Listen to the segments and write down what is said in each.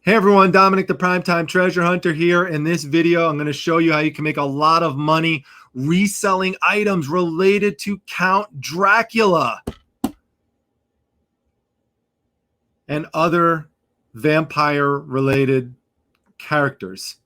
Hey everyone, Dominic the Primetime Treasure Hunter here. In this video, I'm going to show you how you can make a lot of money reselling items related to Count Dracula and other vampire-related characters.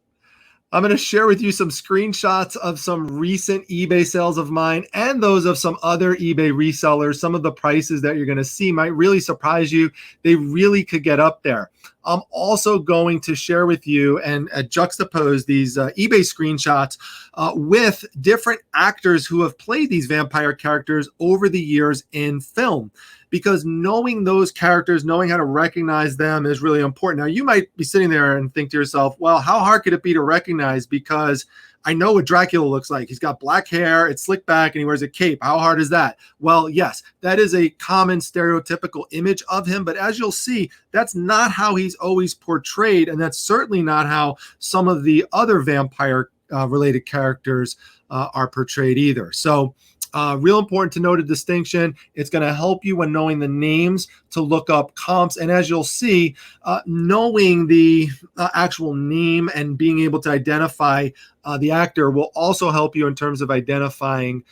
I'm going to share with you some screenshots of some recent eBay sales of mine and those of some other eBay resellers. Some of the prices that you're going to see might really surprise you. They really could get up there. I'm also going to share with you and juxtapose these eBay screenshots with different actors who have played these vampire characters over the years in film. Because knowing those characters, knowing how to recognize them is really important. Now, you might be sitting there and think to yourself, well, how hard could it be to recognize? Because I know what Dracula looks like. He's got black hair, it's slicked back, and he wears a cape. How hard is that? Well, yes, that is a common stereotypical image of him. But as you'll see, that's not how he's always portrayed. And that's certainly not how some of the other vampire related characters are portrayed either. So real important to note a distinction. It's going to help you when knowing the names to look up comps. And as you'll see, knowing the actual name and being able to identify the actor will also help you in terms of identifying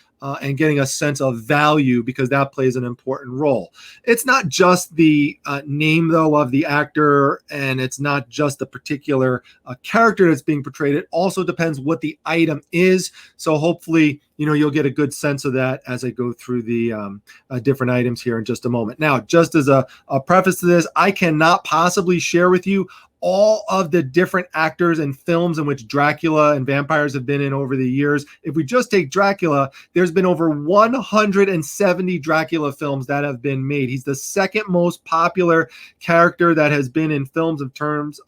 and getting a sense of value, because that plays an important role. It's not just the name, though, of the actor, and it's not just the particular character that's being portrayed. It also depends what the item is. So hopefully, you'll get a good sense of that as I go through the different items here in just a moment. Now, just as a preface to this, I cannot possibly share with you all of the different actors and films in which Dracula and vampires have been in over the years. If we just take Dracula, there's been over 170 Dracula films that have been made. He's the second most popular character that has been in films in terms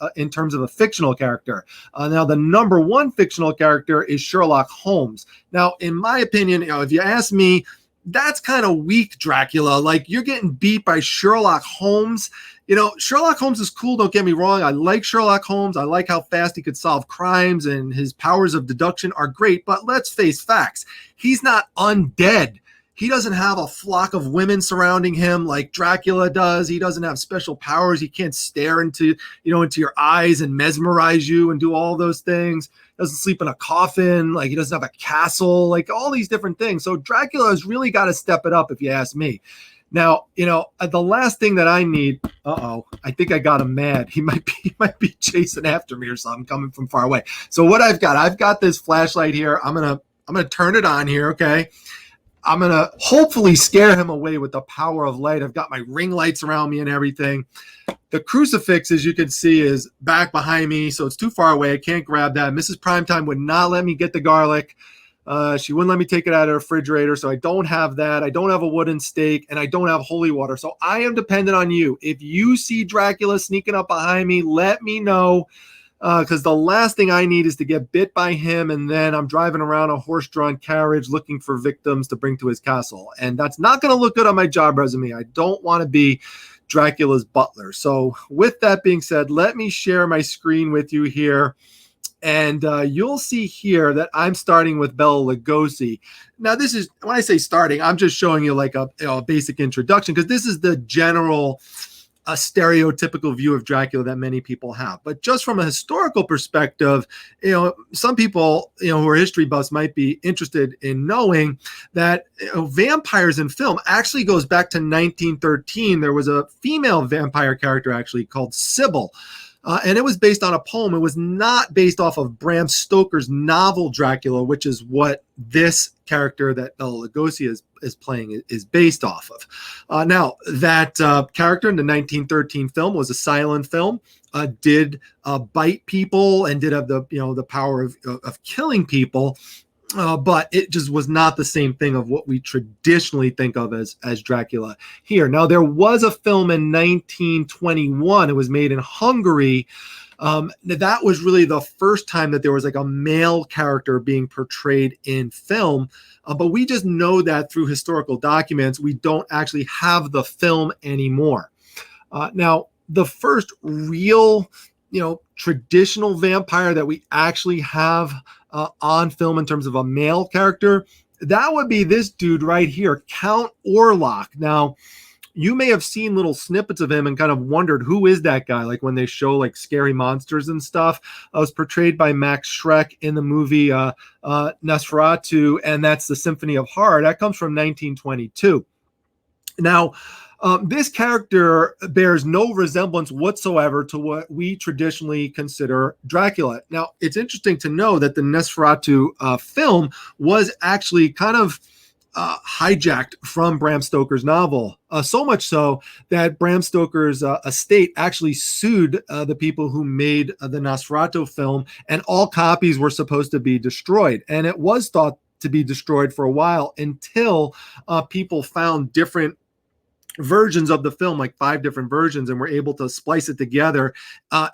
of a fictional character. Now, the number one fictional character is Sherlock Holmes. Now, in my opinion, if you ask me, that's kind of weak Dracula. Like, you're getting beat by Sherlock Holmes. Sherlock Holmes is cool, don't get me wrong. I like Sherlock Holmes. I like how fast he could solve crimes, and his powers of deduction are great. But let's face facts. He's not undead. He doesn't have a flock of women surrounding him like Dracula does. He doesn't have special powers. He can't stare into your eyes and mesmerize you and do all those things. Doesn't sleep in a coffin. Like, he doesn't have a castle, like all these different things. So Dracula has really got to step it up, if you ask me. Now, the last thing that I need, I think I got him mad. He might be chasing after me or something, coming from far away. So what I've got this flashlight here. I'm gonna turn it on here, okay? I'm gonna hopefully scare him away with the power of light. I've got my ring lights around me and everything. The crucifix, as you can see, is back behind me, so it's too far away. I can't grab that. Mrs. Primetime would not let me get the garlic. She wouldn't let me take it out of the refrigerator, so I don't have that. I don't have a wooden stake, and I don't have holy water. So I am dependent on you. If you see Dracula sneaking up behind me, let me know, because the last thing I need is to get bit by him, and then I'm driving around a horse-drawn carriage looking for victims to bring to his castle. And that's not going to look good on my job resume. I don't want to be Dracula's butler. So with that being said, let me share my screen with you here. And you'll see here that I'm starting with Bela Lugosi. Now, this is, when I say starting, I'm just showing you like a basic introduction, because this is the general stereotypical view of Dracula that many people have. But just from a historical perspective, some people, who are history buffs might be interested in knowing that vampires in film actually goes back to 1913. There was a female vampire character actually called Sybil. And it was based on a poem. It was not based off of Bram Stoker's novel Dracula, which is what this character that Bela Lugosi is playing is based off of. Now, that character in the 1913 film was a silent film, did bite people and did have the power of killing people. But it just was not the same thing of what we traditionally think of as Dracula here. Now, there was a film in 1921. It was made in Hungary. That was really the first time that there was like a male character being portrayed in film. But we just know that through historical documents. We don't actually have the film anymore. Now, the first real, traditional vampire that we actually have on film in terms of a male character, that would be this dude right here, Count Orlok. Now, you may have seen little snippets of him and kind of wondered, who is that guy? Like when they show like scary monsters and stuff. It was portrayed by Max Schreck in the movie Nosferatu, and that's the Symphony of Horror. That comes from 1922. Now, this character bears no resemblance whatsoever to what we traditionally consider Dracula. Now, it's interesting to know that the Nosferatu film was actually kind of hijacked from Bram Stoker's novel, so much so that Bram Stoker's estate actually sued the people who made the Nosferatu film, and all copies were supposed to be destroyed. And it was thought to be destroyed for a while until people found different versions of the film, like 5 different versions, and we're able to splice it together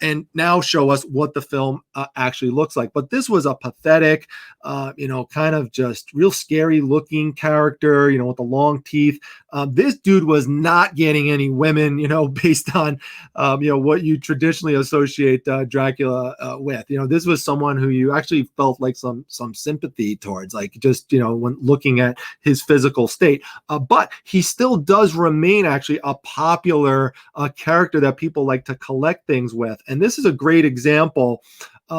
and now show us what the film actually looks like. But this was a pathetic, kind of just real scary looking character, with the long teeth. This dude was not getting any women, based on, what you traditionally associate Dracula with. This was someone who you actually felt like some sympathy towards, like just, when looking at his physical state. But he still does remain actually a popular character that people like to collect things with. And this is a great example.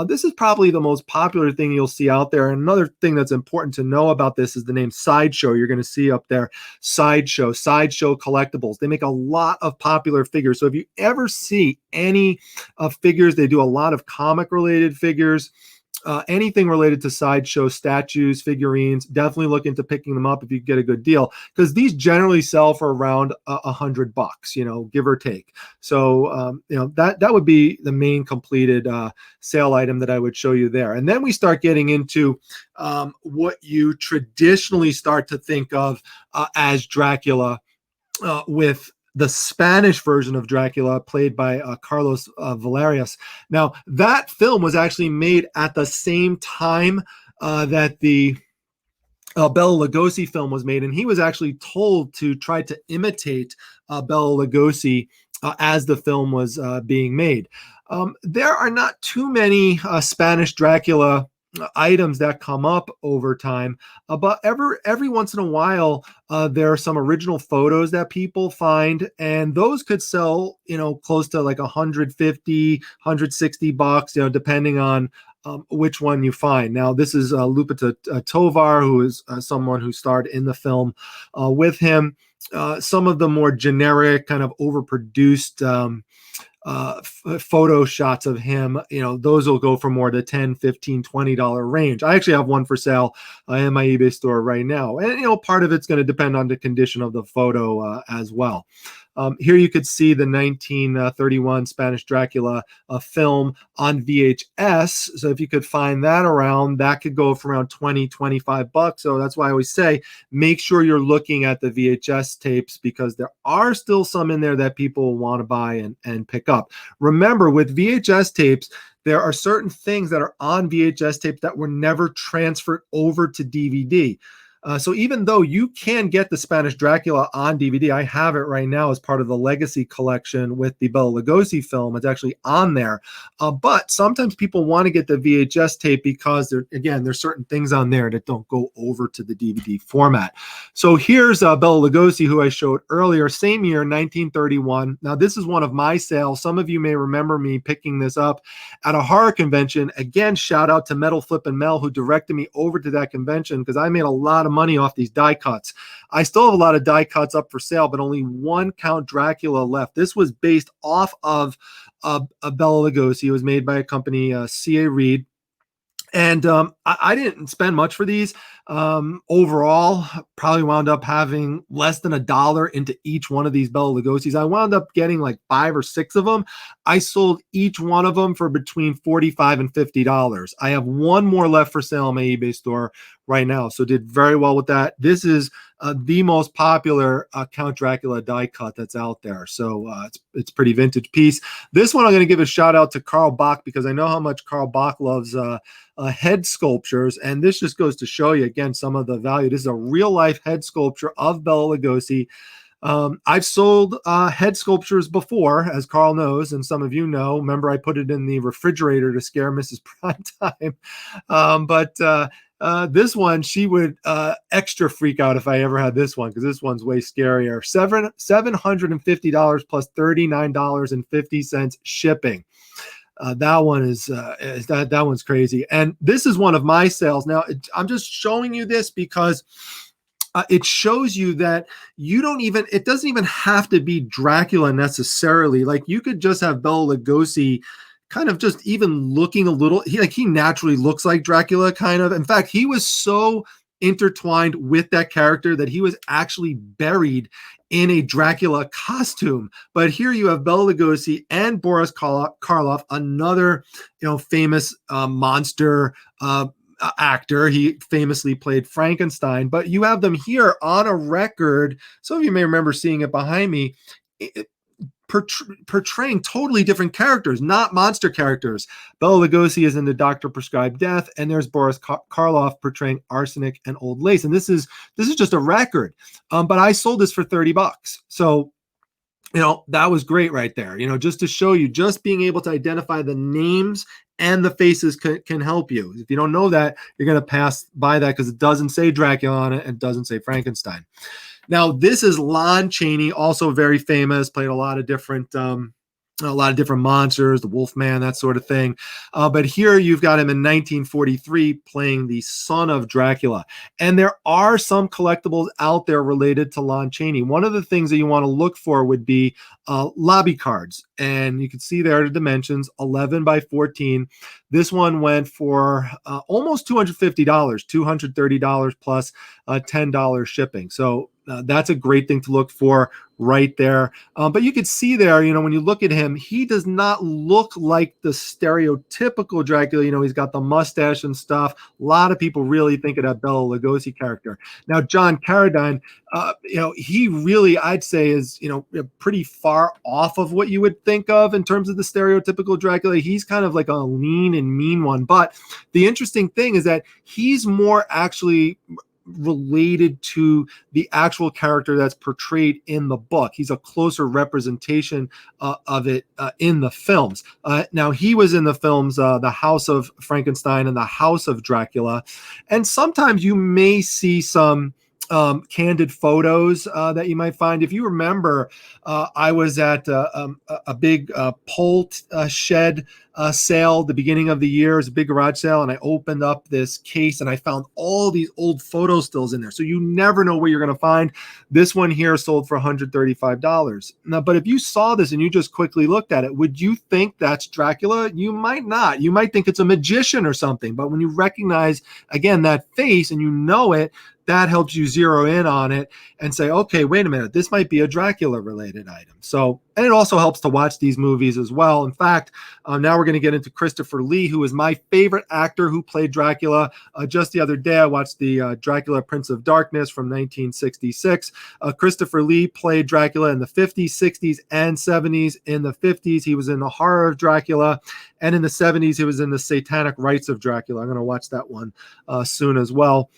This is probably the most popular thing you'll see out there. And another thing that's important to know about this is the name Sideshow. You're going to see up there, Sideshow Collectibles. They make a lot of popular figures. So if you ever see any figures, they do a lot of comic related figures. Anything related to Sideshow, statues, figurines, definitely look into picking them up if you get a good deal, because these generally sell for around $100, give or take. So, that would be the main completed sale item that I would show you there. And then we start getting into what you traditionally start to think of as Dracula, with the Spanish version of Dracula played by Carlos Villarias. Now, that film was actually made at the same time that the Bela Lugosi film was made, and he was actually told to try to imitate Bela Lugosi as the film was being made. There are not too many Spanish Dracula items that come up over time, but every once in a while there are some original photos that people find, and those could sell close to like $150, $160, depending on which one you find. Now, this is Lupita Tovar, who is someone who starred in the film with him. Some of the more generic, kind of overproduced photo shots of him, those will go for more the $10, $15, $20 range. I actually have one for sale in my eBay store right now. And, part of it's going to depend on the condition of the photo as well. Here you could see the 1931 Spanish Dracula film on VHS. So if you could find that around, that could go for around $20, $25. So that's why I always say, make sure you're looking at the VHS tapes, because there are still some in there that people want to buy and pick up. Remember, with VHS tapes, there are certain things that are on VHS tapes that were never transferred over to DVD. So even though you can get the Spanish Dracula on DVD, I have it right now as part of the Legacy collection with the Bela Lugosi film. It's actually on there. But sometimes people want to get the VHS tape because, there's certain things on there that don't go over to the DVD format. So here's Bela Lugosi, who I showed earlier, same year, 1931. Now, this is one of my sales. Some of you may remember me picking this up at a horror convention. Again, shout out to Metal Flip and Mel, who directed me over to that convention, because I made a lot of money off these die cuts. I still have a lot of die cuts up for sale, but only one Count Dracula left. This was based off of a Bela Lugosi. It was made by a company, C.A. Reed. And I didn't spend much for these. Overall, probably wound up having less than $1 into each one of these Bela Lugosis. I wound up getting like 5 or 6 of them. I sold each one of them for between $45 and $50. I have one more left for sale on my eBay store right now, so did very well with that. This is the most popular Count Dracula die cut that's out there, so it's pretty vintage piece. This one I'm going to give a shout out to Carl Bach, because I know how much Carl Bach loves head sculptures, and this just goes to show you again some of the value. This is a real life head sculpture of Bela Lugosi. I've sold head sculptures before, as Carl knows, and some of you know. Remember, I put it in the refrigerator to scare Mrs. Primetime. This one, she would extra freak out if I ever had this one, because this one's way scarier. $750 plus $39.50 shipping. That one is that one's crazy. And this is one of my sales. Now, I'm just showing you this because it shows you that it doesn't even have to be Dracula necessarily. Like, you could just have Bela Lugosi kind of just even looking a little, he naturally looks like Dracula, kind of. In fact, he was so intertwined with that character that he was actually buried in a Dracula costume. But here you have Bela Lugosi and Boris Karloff, another famous monster actor. He famously played Frankenstein. But you have them here on a record. Some of you may remember seeing it behind me. Portraying totally different characters, not monster characters. Bela Lugosi is in The Doctor Prescribed Death, and there's Boris Karloff portraying arsenic and old lace. And this is just a record. But I sold this for $30. So, that was great right there. Just to show you, just being able to identify the names and the faces can help you. If you don't know that, you're going to pass by that because it doesn't say Dracula on it and doesn't say Frankenstein. Now, this is Lon Chaney, also very famous, played a lot of different monsters, the Wolfman, that sort of thing. But here you've got him in 1943 playing the son of Dracula. And there are some collectibles out there related to Lon Chaney. One of the things that you want to look for would be lobby cards. And you can see there the dimensions, 11 by 14. This one went for almost $250, $230 plus $10 shipping. So that's a great thing to look for right there. But you could see there, when you look at him, he does not look like the stereotypical Dracula. He's got the mustache and stuff. A lot of people really think of that Bela Lugosi character. Now, John Carradine, he really, I'd say, is, pretty far off of what you would think of in terms of the stereotypical Dracula. He's kind of like a lean and mean one. But the interesting thing is that he's more actually related to the actual character that's portrayed in the book. He's a closer representation of it in the films. Now, he was in the films The House of Frankenstein and The House of Dracula. And sometimes you may see some candid photos that you might find. If you remember, I was at a big pole shed sale the beginning of the year. It was a big garage sale, and I opened up this case and I found all these old photo stills in there. So you never know what you're going to find. This one here sold for $135. Now, but if you saw this and you just quickly looked at it, would you think that's Dracula? You might not. You might think it's a magician or something. But when you recognize, again, that face and you know it, that helps you zero in on it and say, okay, wait a minute, this might be a Dracula related item. So, and it also helps to watch these movies as well. In fact, now we're going to get into Christopher Lee, who is my favorite actor who played Dracula. Just the other day, I watched the Dracula Prince of Darkness from 1966. Christopher Lee played Dracula in the 50s, 60s, and 70s. In the 50s, he was in The Horror of Dracula. And in the 70s, he was in The Satanic Rites of Dracula. I'm going to watch that one soon as well.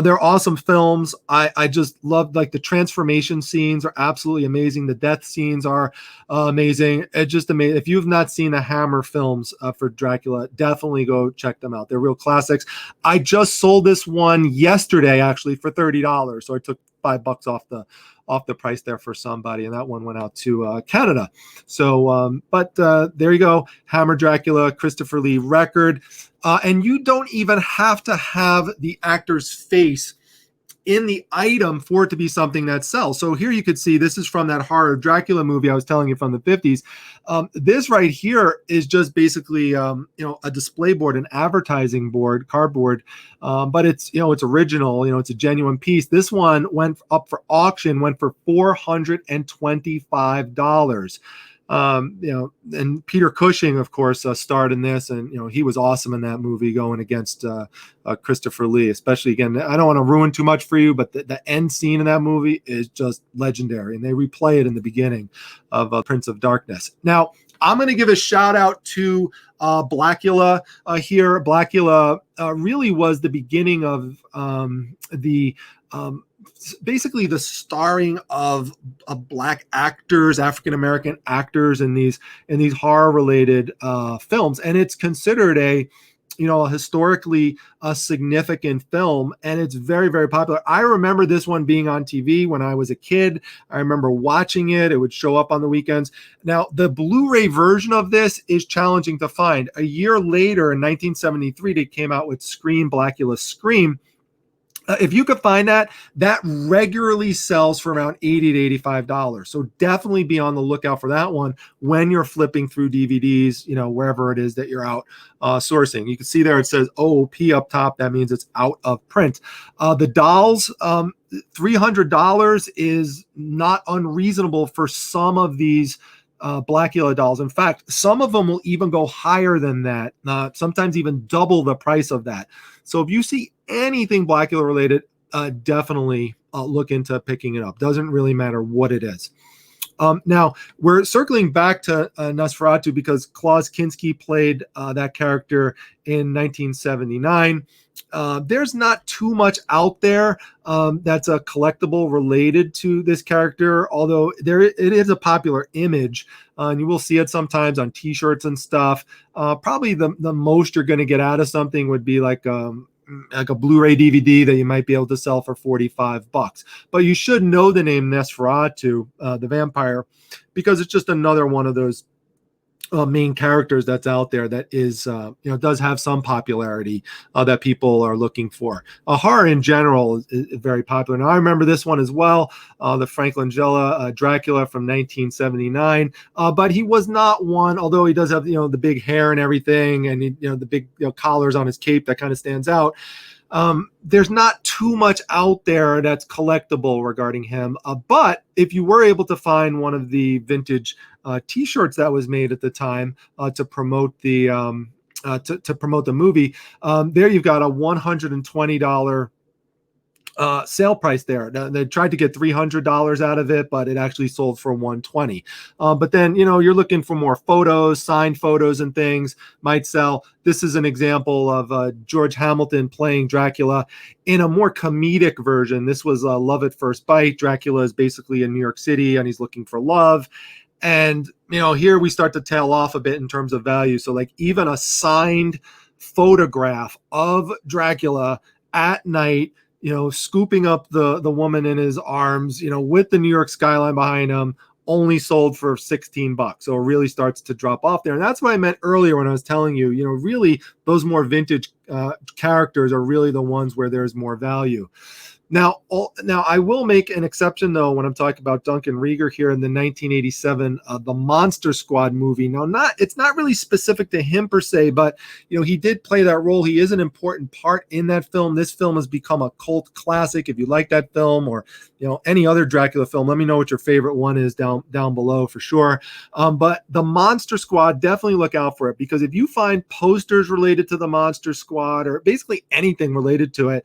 They're awesome films. I just love, like, the transformation scenes are absolutely amazing. The death scenes are amazing. It's just amazing. If you've not seen the Hammer films for Dracula, definitely go check them out. They're real classics. I just sold this one yesterday, actually, for $30. So I took $5 off the price there for somebody, and that one went out to Canada. So, but there you go. Hammer Dracula, Christopher Lee record. And you don't even have to have the actor's face in the item for it to be something that sells. So here you could see, this is from that Horror of Dracula movie I was telling you from the 50s. This right here is just basically, a display board, an advertising board, cardboard, but it's, it's original, it's a genuine piece. This one went up for auction, went for $425. And Peter Cushing, of course, starred in this, and he was awesome in that movie, going against Christopher Lee. Especially, again, I don't want to ruin too much for you, but the end scene in that movie is just legendary, and they replay it in the beginning of Prince of Darkness. Now, I'm going to give a shout out to Blacula here. Blacula really was the beginning of basically the starring of Black actors, African-American actors in these horror related films. And it's considered a historically a significant film, and it's very, very popular. I remember this one being on TV when I was a kid. I remember watching it. It would show up on the weekends. Now, the Blu-ray version of this is challenging to find. A year later, in 1973, they came out with Blacula Scream. If you could find that regularly sells for around $80 to $85. So definitely be on the lookout for that one when you're flipping through DVDs, wherever it is that you're out sourcing. You can see there it says OOP up top. That means it's out of print. The dolls, $300 is not unreasonable for some of these Blacula dolls. In fact, some of them will even go higher than that, sometimes even double the price of that. So if you see anything Blacula related, definitely look into picking it up. Doesn't really matter what it is. Now, we're circling back to Nosferatu because Klaus Kinski played that character in 1979. There's not too much out there that's a collectible related to this character, although it is a popular image, and you will see it sometimes on t-shirts and stuff. Probably the most you're going to get out of something would be like a Blu-ray DVD that you might be able to sell for $45. But you should know the name Nosferatu, the vampire, because it's just another one of those main characters that's out there that is, does have some popularity that people are looking for. Horror in general is very popular. Now, I remember this one as well, the Frank Langella Dracula from 1979. But he was not one, although he does have, the big hair and everything, and the big collars on his cape that kind of stands out. There's not too much out there that's collectible regarding him. But if you were able to find one of the vintage t-shirts that was made at the time to promote the movie, there you've got a $120 sale price there. Now, they tried to get $300 out of it, but it actually sold for $120. But then, you're looking for more photos, signed photos and things might sell. This is an example of George Hamilton playing Dracula in a more comedic version. This was Love at First Bite. Dracula is basically in New York City and he's looking for love. And, here we start to tail off a bit in terms of value. So like even a signed photograph of Dracula at night, scooping up the woman in his arms, with the New York skyline behind him, only sold for $16. So it really starts to drop off there. And that's what I meant earlier when I was telling you, really those more vintage characters are really the ones where there's more value. Now I will make an exception though when I'm talking about Duncan Regehr here in the 1987 The Monster Squad movie. Now, it's not really specific to him per se, but he did play that role. He is an important part in that film. This film has become a cult classic. If you like that film or any other Dracula film, let me know what your favorite one is down below for sure. But The Monster Squad, definitely look out for it, because if you find posters related to The Monster Squad or basically anything related to it,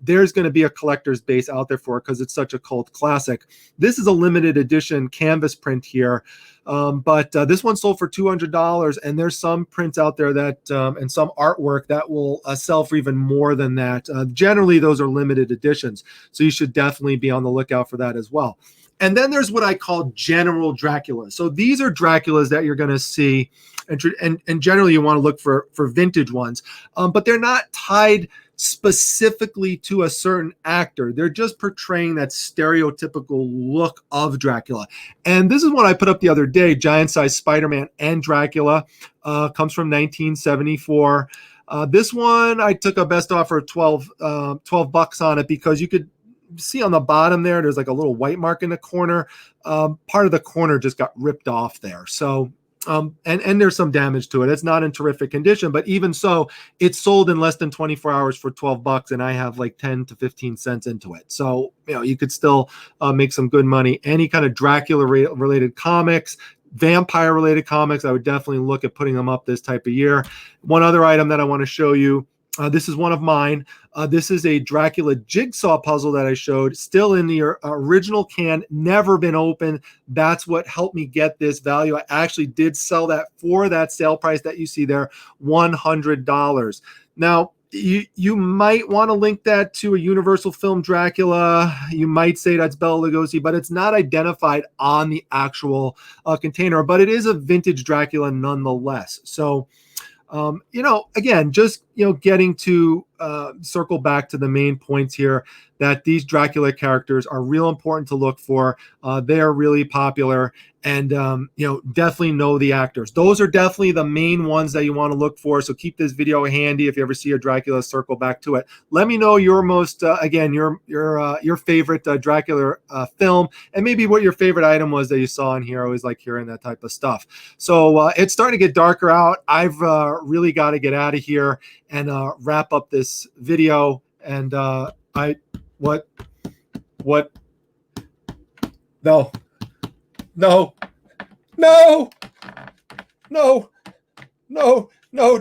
there's going to be a collector's base out there for it because it's such a cult classic. This is a limited edition canvas print here, but this one sold for $200, and there's some prints out there that and some artwork that will sell for even more than that. Generally, those are limited editions, so you should definitely be on the lookout for that as well. And then there's what I call general Draculas. So these are Draculas that you're going to see, and generally you want to look for vintage ones, but they're not tied specifically to a certain actor. They're just portraying that stereotypical look of Dracula. And this is what I put up the other day, giant size Spider-Man and Dracula, comes from 1974. This one, I took a best offer of $12 on it because you could see on the bottom there's like a little white mark in the corner. Part of the corner just got ripped off there. So and there's some damage to it. It's not in terrific condition, but even so, it's sold in less than 24 hours for $12, and I have like 10 to 15 cents into it. So, you could still make some good money. Any kind of Dracula related comics, vampire related comics, I would definitely look at putting them up this type of year. One other item that I want to show you, this is one of mine. This is a Dracula jigsaw puzzle that I showed, still in the original can, never been opened. That's what helped me get this value. I actually did sell that for that sale price that you see there, $100. Now, you might want to link that to a Universal film Dracula. You might say that's Bela Lugosi, but it's not identified on the actual container. But it is a vintage Dracula nonetheless. So You know, again, just, you know, getting to circle back to the main points here, that these Dracula characters are real important to look for. They are really popular, and you know, definitely know the actors. Those are definitely the main ones that you want to look for. So keep this video handy. If you ever see a Dracula, circle back to it. Let me know your most again, your favorite Dracula film, and maybe what your favorite item was that you saw in here. I always like hearing that type of stuff. So it's starting to get darker out. I've really got to get out of here and wrap up this video. And what no, no, no, no, no, no.